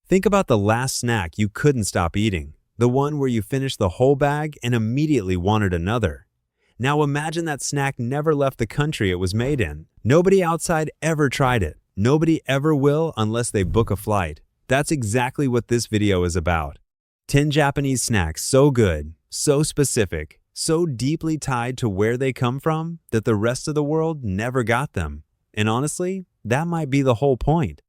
Think about the last snack you couldn't stop eating, the one where you finished the whole bag and immediately wanted another. Now imagine that snack never left the country it was made in. Nobody outside ever tried it. Nobody ever will unless they book a flight. That's exactly what this video is about. 10 Japanese snacks so good, so specific, so deeply tied to where they come from that the rest of the world never got them. And honestly, that might be the whole point.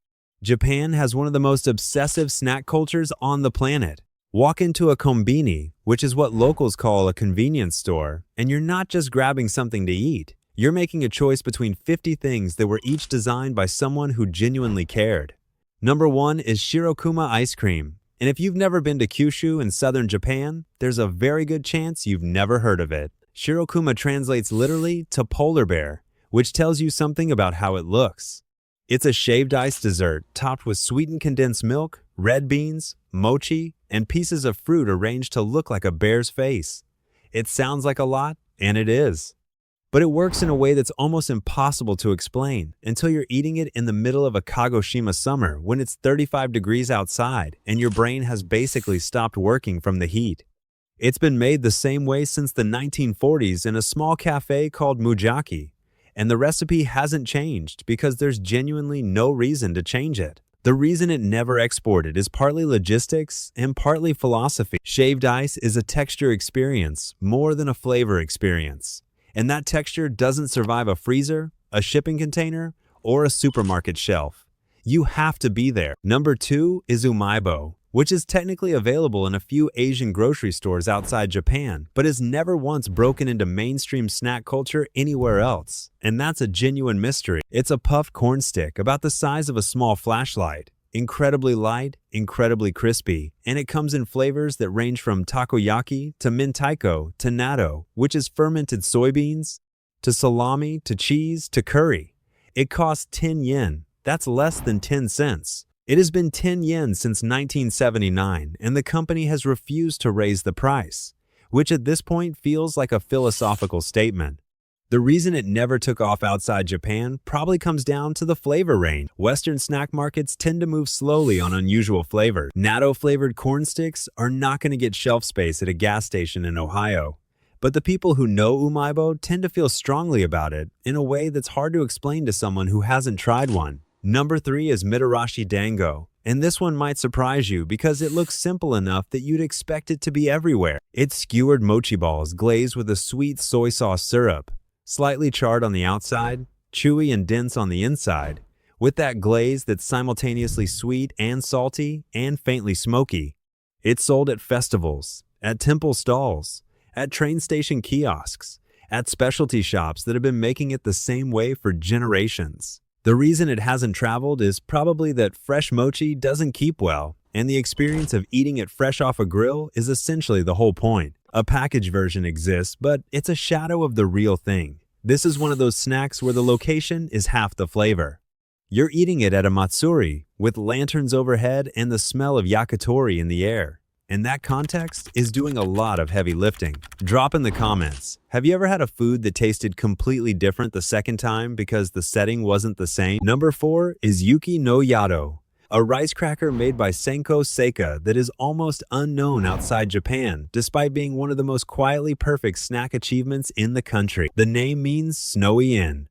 Japan has one of the most obsessive snack cultures on the planet. Walk into a konbini, which is what locals call a convenience store, and you're not just grabbing something to eat. You're making a choice between 50 things that were each designed by someone who genuinely cared. Number 1 is Shirokuma ice cream. And if you've never been to Kyushu in southern Japan, there's a very good chance you've never heard of it. Shirokuma translates literally to polar bear, which tells you something about how it looks. It's a shaved ice dessert topped with sweetened condensed milk, red beans, mochi, and pieces of fruit arranged to look like a bear's face. It sounds like a lot, and it is. But it works in a way that's almost impossible to explain until you're eating it in the middle of a Kagoshima summer when it's 35 degrees outside and your brain has basically stopped working from the heat. It's been made the same way since the 1940s in a small cafe called Mujaki, and the recipe hasn't changed because there's genuinely no reason to change it. The reason it never exported is partly logistics and partly philosophy. Shaved ice is a texture experience more than a flavor experience. And that texture doesn't survive a freezer, a shipping container, or a supermarket shelf. You have to be there. Number 2 is umaibo, which is technically available in a few Asian grocery stores outside Japan, but has never once broken into mainstream snack culture anywhere else. And that's a genuine mystery. It's a puffed corn stick about the size of a small flashlight. Incredibly light, incredibly crispy, and it comes in flavors that range from takoyaki to mentaiko to natto, which is fermented soybeans, to salami to cheese to curry. It costs 10 yen. That's less than 10 cents. It has been 10 yen since 1979, and the company has refused to raise the price, which at this point feels like a philosophical statement. The reason it never took off outside Japan probably comes down to the flavor range. Western snack markets tend to move slowly on unusual flavors. Natto-flavored corn sticks are not going to get shelf space at a gas station in Ohio. But the people who know umaibo tend to feel strongly about it in a way that's hard to explain to someone who hasn't tried one. Number 3 is mitarashi dango. And this one might surprise you because it looks simple enough that you'd expect it to be everywhere. It's skewered mochi balls glazed with a sweet soy sauce syrup. Slightly charred on the outside, chewy and dense on the inside, with that glaze that's simultaneously sweet and salty and faintly smoky. It's sold at festivals, at temple stalls, at train station kiosks, at specialty shops that have been making it the same way for generations. The reason it hasn't traveled is probably that fresh mochi doesn't keep well, and the experience of eating it fresh off a grill is essentially the whole point. A packaged version exists, but it's a shadow of the real thing. This is one of those snacks where the location is half the flavor. You're eating it at a matsuri, with lanterns overhead and the smell of yakitori in the air. And that context is doing a lot of heavy lifting. Drop in the comments, have you ever had a food that tasted completely different the second time because the setting wasn't the same? Number 4 is Yuki no Yado, a rice cracker made by Senko Seika that is almost unknown outside Japan, despite being one of the most quietly perfect snack achievements in the country. The name means snowy inn.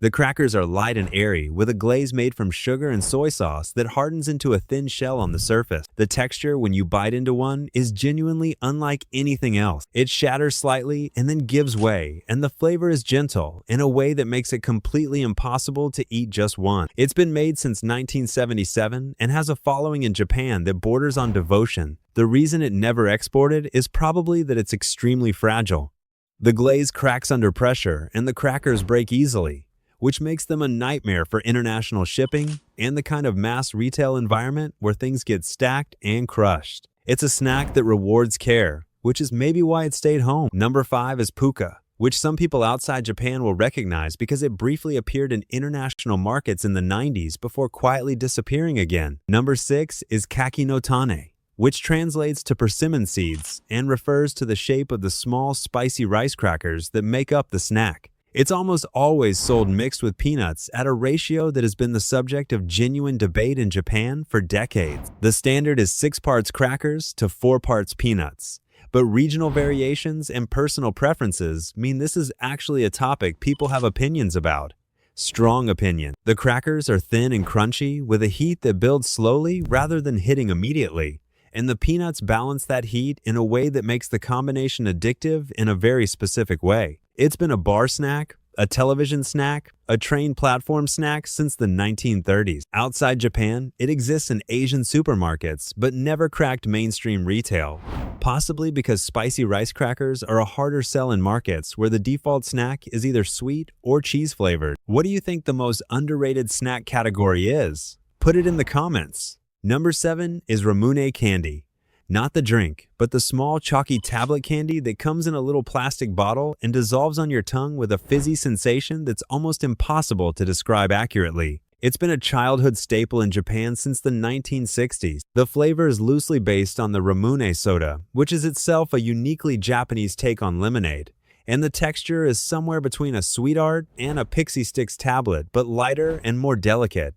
The crackers are light and airy, with a glaze made from sugar and soy sauce that hardens into a thin shell on the surface. The texture, when you bite into one, is genuinely unlike anything else. It shatters slightly and then gives way, and the flavor is gentle in a way that makes it completely impossible to eat just one. It's been made since 1977 and has a following in Japan that borders on devotion. The reason it never exported is probably that it's extremely fragile. The glaze cracks under pressure and the crackers break easily, which makes them a nightmare for international shipping and the kind of mass retail environment where things get stacked and crushed. It's a snack that rewards care, which is maybe why it stayed home. Number 5 is puka, which some people outside Japan will recognize because it briefly appeared in international markets in the 90s before quietly disappearing again. Number 6 is kaki no tane, which translates to persimmon seeds and refers to the shape of the small, spicy rice crackers that make up the snack. It's almost always sold mixed with peanuts at a ratio that has been the subject of genuine debate in Japan for decades. The standard is 6 parts crackers to 4 parts peanuts. But regional variations and personal preferences mean this is actually a topic people have opinions about. Strong opinion. The crackers are thin and crunchy with a heat that builds slowly rather than hitting immediately. And the peanuts balance that heat in a way that makes the combination addictive in a very specific way. It's been a bar snack, a television snack, a train platform snack since the 1930s. Outside Japan, it exists in Asian supermarkets, but never cracked mainstream retail. Possibly because spicy rice crackers are a harder sell in markets where the default snack is either sweet or cheese flavored. What do you think the most underrated snack category is? Put it in the comments. Number 7 is Ramune candy. Not the drink, but the small chalky tablet candy that comes in a little plastic bottle and dissolves on your tongue with a fizzy sensation that's almost impossible to describe accurately. It's been a childhood staple in Japan since the 1960s. The flavor is loosely based on the Ramune soda, which is itself a uniquely Japanese take on lemonade. And the texture is somewhere between a sweetheart and a Pixie Stix tablet, but lighter and more delicate.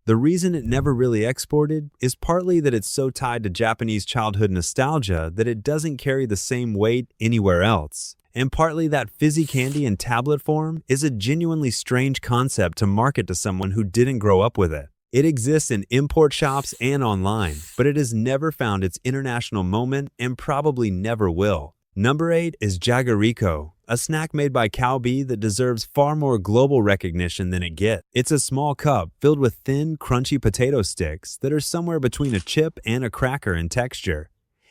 The reason it never really exported is partly that it's so tied to Japanese childhood nostalgia that it doesn't carry the same weight anywhere else. And partly that fizzy candy in tablet form is a genuinely strange concept to market to someone who didn't grow up with it. It exists in import shops and online, but it has never found its international moment and probably never will. Number 8 is Jagariko, a snack made by Calbee that deserves far more global recognition than it gets. It's a small cup filled with thin, crunchy potato sticks that are somewhere between a chip and a cracker in texture.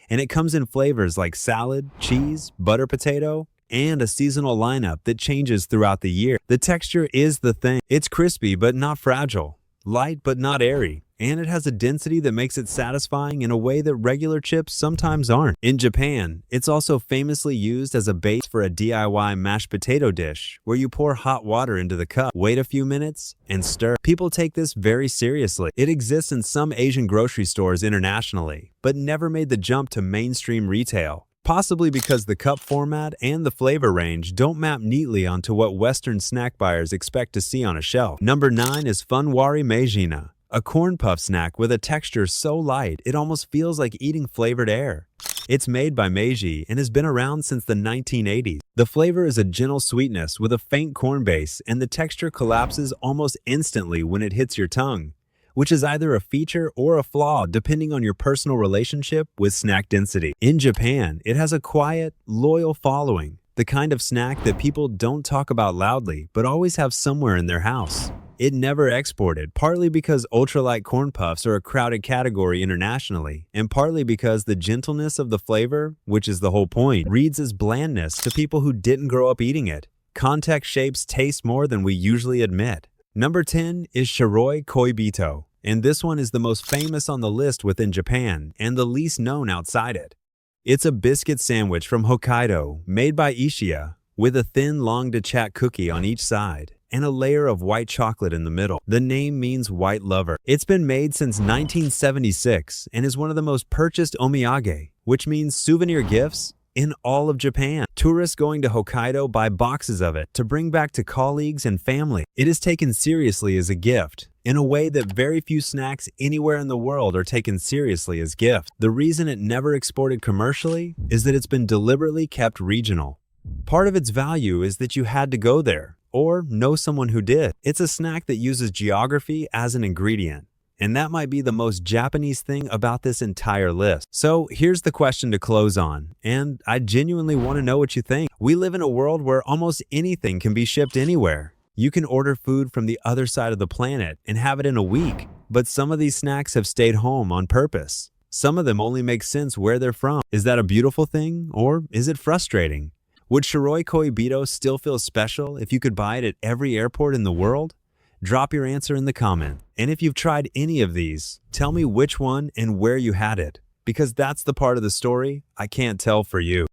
And it comes in flavors like salad, cheese, butter potato, and a seasonal lineup that changes throughout the year. The texture is the thing. It's crispy but not fragile, light but not airy, and it has a density that makes it satisfying in a way that regular chips sometimes aren't. In Japan, it's also famously used as a base for a DIY mashed potato dish, where you pour hot water into the cup, wait a few minutes, and stir. People take this very seriously. It exists in some Asian grocery stores internationally, but never made the jump to mainstream retail. Possibly because the cup format and the flavor range don't map neatly onto what Western snack buyers expect to see on a shelf. Number 9 is Funwari Meijina, a corn puff snack with a texture so light it almost feels like eating flavored air. It's made by Meiji and has been around since the 1980s. The flavor is a gentle sweetness with a faint corn base, and the texture collapses almost instantly when it hits your tongue, which is either a feature or a flaw depending on your personal relationship with snack density. In Japan, it has a quiet, loyal following, the kind of snack that people don't talk about loudly but always have somewhere in their house. It never exported, partly because ultralight corn puffs are a crowded category internationally, and partly because the gentleness of the flavor, which is the whole point, reads as blandness to people who didn't grow up eating it. Context shapes taste more than we usually admit. Number 10 is Shiroi Koibito, and this one is the most famous on the list within Japan and the least known outside it. It's a biscuit sandwich from Hokkaido made by Ishiya with a thin long dachat cookie on each side and a layer of white chocolate in the middle. The name means white lover. It's been made since 1976 and is one of the most purchased omiyage, which means souvenir gifts, in all of Japan. Tourists going to Hokkaido buy boxes of it to bring back to colleagues and family. It is taken seriously as a gift, in a way that very few snacks anywhere in the world are taken seriously as gifts. The reason it never exported commercially is that it's been deliberately kept regional. Part of its value is that you had to go there, or know someone who did. It's a snack that uses geography as an ingredient, and that might be the most Japanese thing about this entire list. So here's the question to close on, and I genuinely want to know what you think. We live in a world where almost anything can be shipped anywhere. You can order food from the other side of the planet and have it in a week, but some of these snacks have stayed home on purpose. Some of them only make sense where they're from. Is that a beautiful thing, or is it frustrating? Would Shiroi Koibito still feel special if you could buy it at every airport in the world? Drop your answer in the comment. And if you've tried any of these, tell me which one and where you had it, because that's the part of the story I can't tell for you.